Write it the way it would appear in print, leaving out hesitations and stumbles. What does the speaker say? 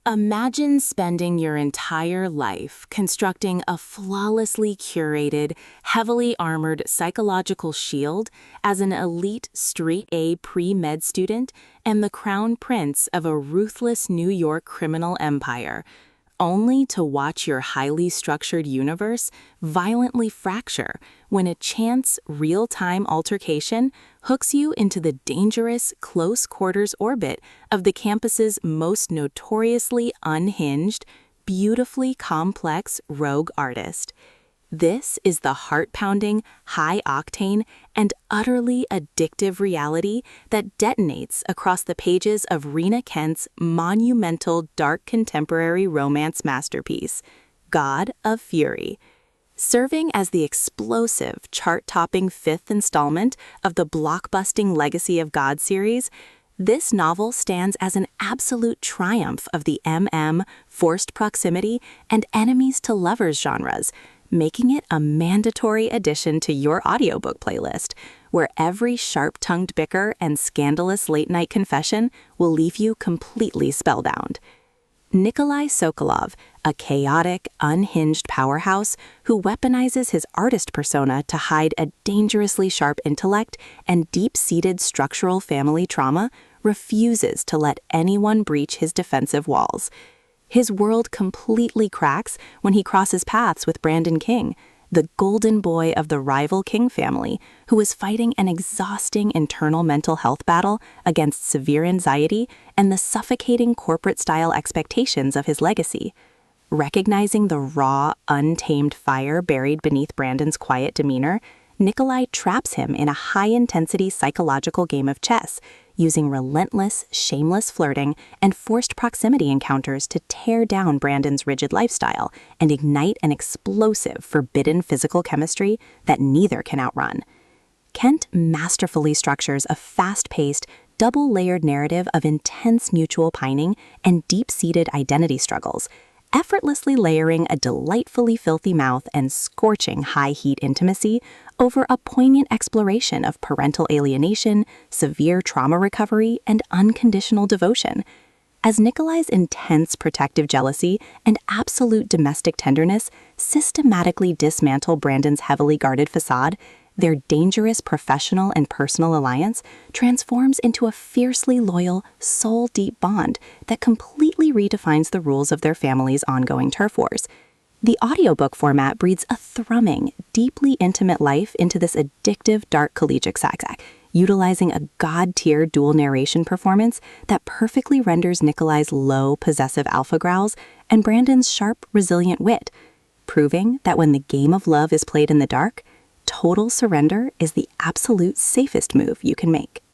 Imagine spending your entire life constructing a flawlessly curated, heavily armored psychological shield as an elite straight-A pre-med student and the crown prince of a ruthless New York criminal empire, only to watch your highly structured universe violently fracture when a chance, real-time altercation hooks you into the dangerous, close-quarters orbit of the campus's most notoriously unhinged, beautifully complex rogue artist. This is the heart-pounding, high-octane, and utterly addictive reality that detonates across the pages of Rina Kent's monumental dark contemporary romance masterpiece, God of Fury. Serving as the explosive, chart-topping fifth installment of the blockbusting Legacy of God series, this novel stands as an absolute triumph of the forced proximity, and enemies to lovers genres, making it a mandatory addition to your audiobook playlist, where every sharp-tongued bicker and scandalous late-night confession will leave you completely spellbound. Nikolai Sokolov, a chaotic, unhinged powerhouse who weaponizes his artist persona to hide a dangerously sharp intellect and deep-seated structural family trauma, refuses to let anyone breach his defensive walls. His world completely cracks when he crosses paths with Brandon King, the golden boy of the rival King family, who is fighting an exhausting internal mental health battle against severe anxiety and the suffocating corporate-style expectations of his legacy. Recognizing the raw, untamed fire buried beneath Brandon's quiet demeanor, Nikolai traps him in a high-intensity psychological game of chess, using relentless, shameless flirting and forced proximity encounters to tear down Brandon's rigid lifestyle and ignite an explosive, forbidden physical chemistry that neither can outrun. Kent masterfully structures a fast-paced, double-layered narrative of intense mutual pining and deep-seated identity struggles, effortlessly layering a delightfully filthy mouth and scorching high-heat intimacy over a poignant exploration of parental alienation, severe trauma recovery, and unconditional devotion. As Nikolai's intense protective jealousy and absolute domestic tenderness systematically dismantle Brandon's heavily guarded facade, their dangerous professional and personal alliance transforms into a fiercely loyal, soul-deep bond that completely redefines the rules of their family's ongoing turf wars. The audiobook format breathes a thrumming, deeply intimate life into this addictive dark collegiate saga, utilizing a god-tier dual narration performance that perfectly renders Nikolai's low, possessive alpha growls and Brandon's sharp, resilient wit, proving that when the game of love is played in the dark, total surrender is the absolute safest move you can make.